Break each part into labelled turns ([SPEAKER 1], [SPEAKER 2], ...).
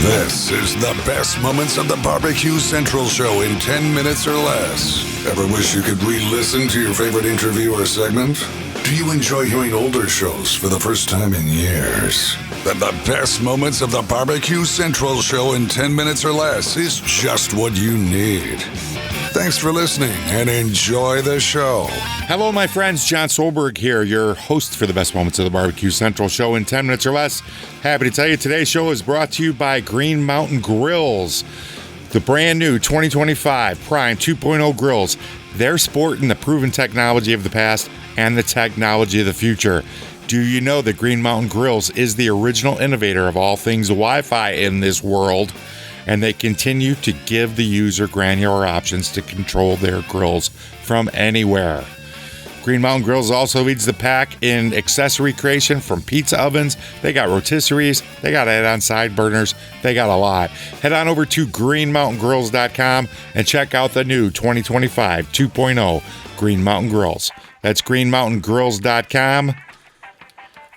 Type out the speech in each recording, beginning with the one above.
[SPEAKER 1] This is the best moments of the BBQ Central Show in 10 minutes or less. Ever wish you could re-listen to your favorite interview or segment? Do you enjoy hearing older shows for the first time in years? Then the best moments of the BBQ Central Show in 10 minutes or less is just what you need. Thanks for listening and enjoy the show.
[SPEAKER 2] Hello, my friends. John Solberg here, your host for the best moments of the BBQ Central Show in 10 minutes or less. Happy to tell you today's show is brought to you by Green Mountain Grills. The brand new 2025 Prime 2.0 grills. They're sporting the proven technology of the past and the technology of the future. Do you know that Green Mountain Grills is the original innovator of all things Wi-Fi in this world? And they continue to give the user granular options to control their grills from anywhere. Green Mountain Grills also leads the pack in accessory creation, from pizza ovens. They got rotisseries. They got add-on side burners. They got a lot. Head on over to greenmountaingrills.com and check out the new 2025 2.0 Green Mountain Grills. That's greenmountaingrills.com.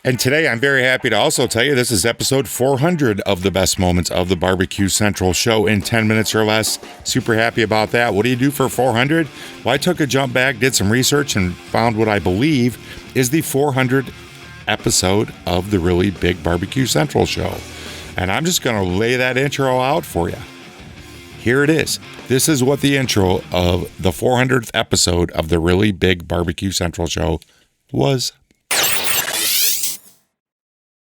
[SPEAKER 2] And today, I'm very happy to also tell you this is episode 400 of the best moments of the BBQ Central Show in 10 minutes or less. Super happy about that. What do you do for 400? Well, I took a jump back, did some research, and found what I believe is the 400th episode of the really big BBQ Central Show. And I'm just going to lay that intro out for you. Here it is. This is what the intro of the 400th episode of the really big BBQ Central Show was.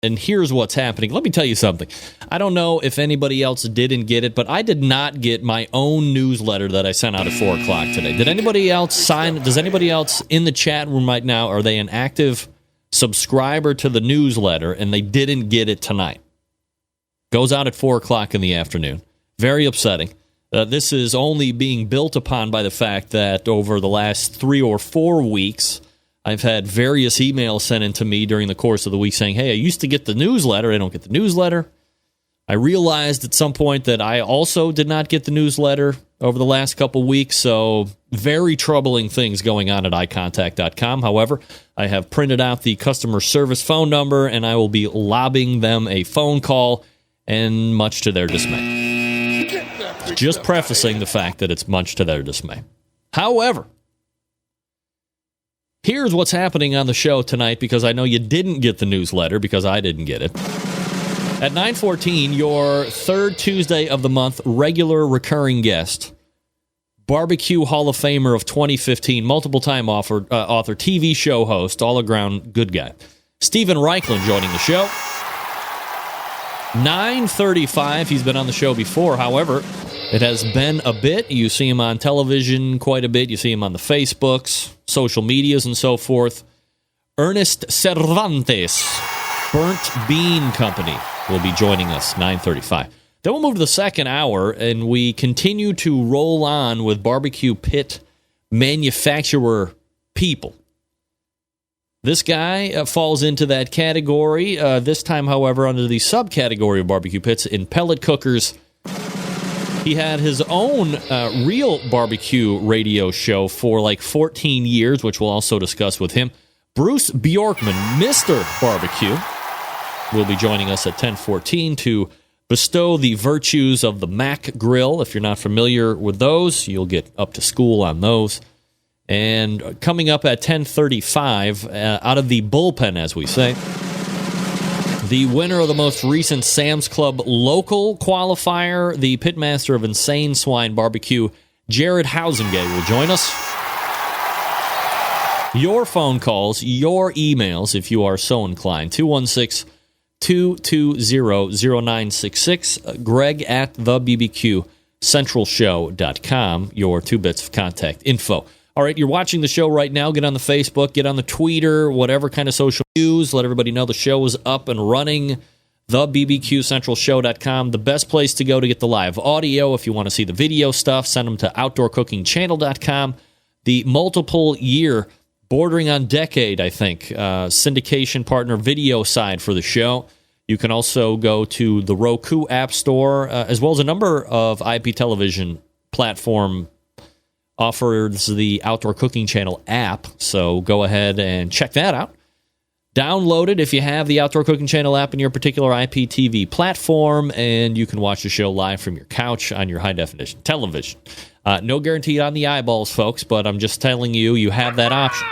[SPEAKER 3] And here's what's happening. Let me tell you something. I don't know if anybody else didn't get it, but I did not get my own newsletter that I sent out at 4 o'clock today. Did anybody else sign? Does anybody else in the chat room right now, are they an active subscriber to the newsletter and they didn't get it tonight? Goes out at 4 o'clock in the afternoon. Very upsetting. This is only being built upon by the fact that over the last 3 or 4 weeks, I've had various emails sent in to me during the course of the week saying, hey, I used to get the newsletter. I don't get the newsletter. I realized at some point that I also did not get the newsletter over the last couple weeks, so very troubling things going on at iContact.com. However, I have printed out the customer service phone number, and I will be lobbing them a phone call, and much to their dismay. Just prefacing the fact that it's much to their dismay. However, here's what's happening on the show tonight, because I know you didn't get the newsletter because I didn't get it. At 9:14, your third Tuesday of the month, regular recurring guest, Barbecue Hall of Famer of 2015, multiple-time author, TV show host, all-around good guy, Steven Reichland joining the show. 9:35, he's been on the show before. However, it has been a bit. You see him on television quite a bit. You see him on the Facebooks, social medias, and so forth. Ernest Cervantes, Burnt Bean Company, will be joining us, 9:35. Then we'll move to the second hour, and we continue to roll on with barbecue pit manufacturer people. This guy falls into that category, this time, however, under the subcategory of barbecue pits in pellet cookers. He had his own real barbecue radio show for like 14 years, which we'll also discuss with him. Bruce Bjorkman, Mr. Barbecue, will be joining us at 10:14 to bestow the virtues of the Mac Grill. If you're not familiar with those, you'll get up to school on those. And coming up at 10:35, out of the bullpen, as we say, the winner of the most recent Sam's Club local qualifier, the pitmaster of Insane Swine Barbecue, Jared Housengate, will join us. Your phone calls, your emails, if you are so inclined, 216-220-0966, Greg at thebbqcentralshow.com, your 2 bits of contact info. All right, you're watching the show right now. Get on the Facebook, get on the Twitter, whatever kind of social news. Let everybody know the show is up and running. thebbqcentralshow.com, the best place to go to get the live audio. If you want to see the video stuff, send them to outdoorcookingchannel.com. The multiple-year, bordering on decade, I think, syndication partner video side for the show. You can also go to the Roku App Store, as well as a number of IP television platform offers the Outdoor Cooking Channel app, so go ahead and check that out. Download it if you have the Outdoor Cooking Channel app in your particular IPTV platform, and you can watch the show live from your couch on your high-definition television. No guarantee on the eyeballs, folks, but I'm just telling you, you have that option.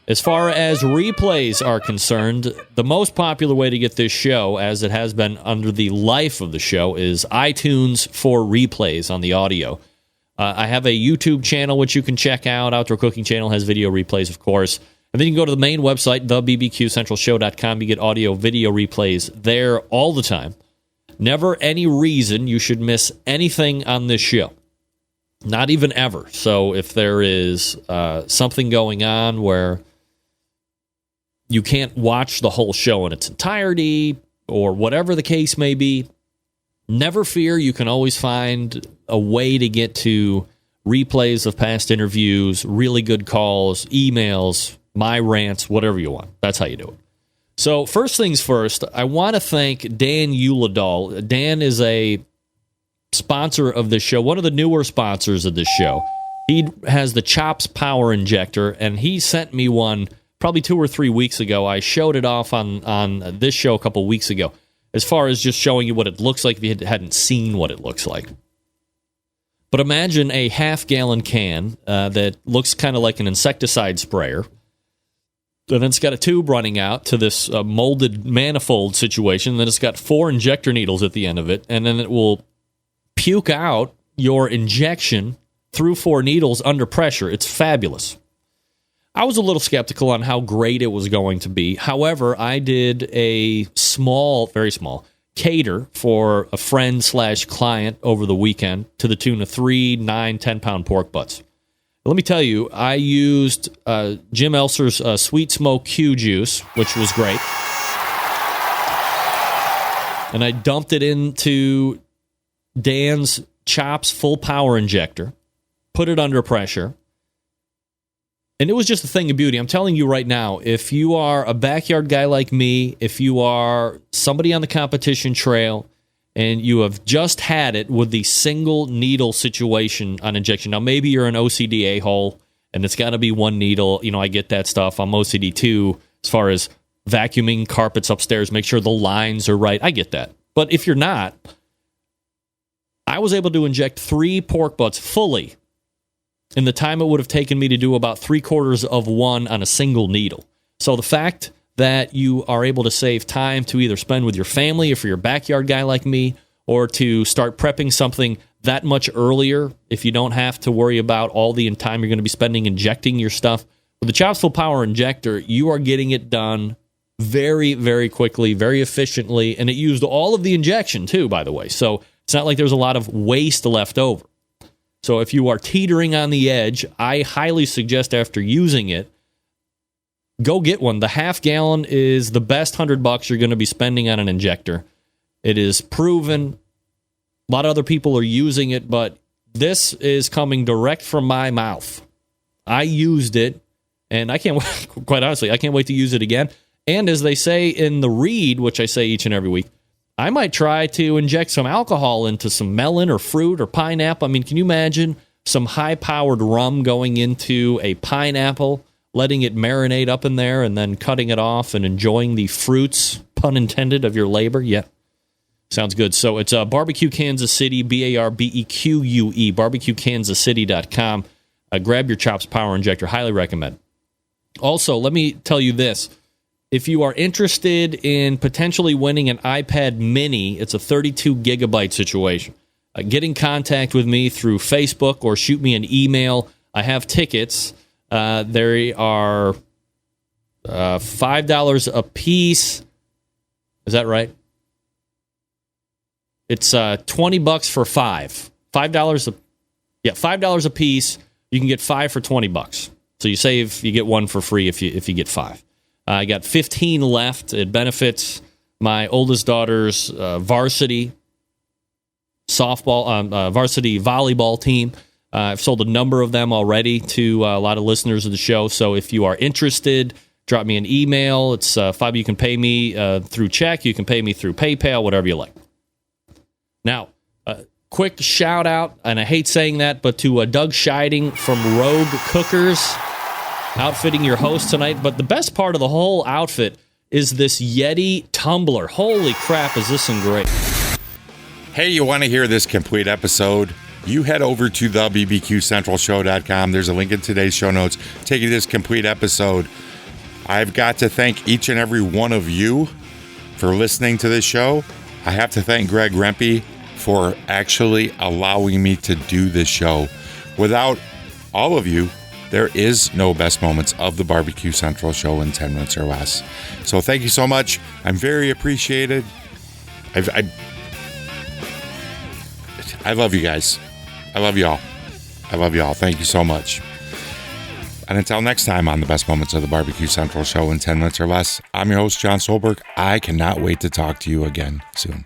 [SPEAKER 3] As far as replays are concerned, the most popular way to get this show, as it has been under the life of the show, is iTunes for replays on the audio. I have a YouTube channel which you can check out. Outdoor Cooking Channel has video replays, of course. And then you can go to the main website, thebbqcentralshow.com. You get audio, video replays there all the time. Never any reason you should miss anything on this show. Not even ever. So if there is something going on where you can't watch the whole show in its entirety, or whatever the case may be, never fear. You can always find a way to get to replays of past interviews, really good calls, emails, my rants, whatever you want. That's how you do it. So first things first, I want to thank Dan Uladal. Dan is a sponsor of this show, one of the newer sponsors of this show. He has the Chops Power Injector, and he sent me one probably 2 or 3 weeks ago. I showed it off on this show a couple weeks ago, as far as just showing you what it looks like if you hadn't seen what it looks like. But imagine a half-gallon can that looks kind of like an insecticide sprayer. Then it's got a tube running out to this molded manifold situation. Then it's got 4 injector needles at the end of it, and then it will puke out your injection through 4 needles under pressure. It's fabulous. I was a little skeptical on how great it was going to be. However, I did a small, very small, cater for a friend/client over the weekend to the tune of 3, 9, 10-pound pork butts. Let me tell you, I used Jim Elser's Sweet Smoke Q Juice, which was great. And I dumped it into Dan's Chops Full Power Injector, put it under pressure, and it was just a thing of beauty. I'm telling you right now, if you are a backyard guy like me, if you are somebody on the competition trail, and you have just had it with the single needle situation on injection. Now, maybe you're an OCD a-hole, and it's got to be 1 needle. You know, I get that stuff. I'm OCD too, as far as vacuuming carpets upstairs, make sure the lines are right. I get that. But if you're not, I was able to inject 3 pork butts fully in the time it would have taken me to do about 3/4 of one on a single needle. So the fact that you are able to save time to either spend with your family, if you're a backyard guy like me, or to start prepping something that much earlier, if you don't have to worry about all the time you're going to be spending injecting your stuff. With the Chops Full Power Injector, you are getting it done very, very quickly, very efficiently, and it used all of the injection too, by the way. So it's not like there's a lot of waste left over. So if you are teetering on the edge, I highly suggest after using it, go get one. The half-gallon is the best $100 you're going to be spending on an injector. It is proven. A lot of other people are using it, but this is coming direct from my mouth. I used it, and I can't quite honestly, I can't wait to use it again. And as they say in the read, which I say each and every week, I might try to inject some alcohol into some melon or fruit or pineapple. I mean, can you imagine some high-powered rum going into a pineapple, letting it marinate up in there, and then cutting it off and enjoying the fruits, pun intended, of your labor? Yeah. Sounds good. So it's Barbecue Kansas City, BARBEQUE, barbecuekansascity.com. Grab your Chops Power Injector. Highly recommend. Also, let me tell you this. If you are interested in potentially winning an iPad mini, it's a 32 gigabyte situation. Get in contact with me through Facebook or shoot me an email. I have tickets. They are $5 a piece. Is that right? It's $20 for 5. $5 a piece. You can get 5 for $20. So you save, you get 1 for free if you get 5. I got 15 left. It benefits my oldest daughter's varsity volleyball team. I've sold a number of them already to a lot of listeners of the show. So if you are interested, drop me an email. It's $5. You can pay me through check. You can pay me through PayPal, whatever you like. Now, quick shout out, and I hate saying that, but to Doug Scheiding from Rogue Cookers. outfitting your host tonight. But the best part of the whole outfit is this Yeti tumbler. Holy crap, is this thing great.
[SPEAKER 2] Hey, you want to hear this complete episode? You head over to the BBQCentralShow.com. There's a link in today's show notes. Take you to this complete episode. I've got to thank each and every one of you for listening to this show. I have to thank Greg Rempe for actually allowing me to do this show. Without all of you, there is no best moments of the BBQ Central Show in 10 minutes or less. So thank you so much. I'm very appreciated. I love you guys. I love you all. I love you all. Thank you so much. And until next time on the best moments of the BBQ Central Show in 10 minutes or less, I'm your host, John Solberg. I cannot wait to talk to you again soon.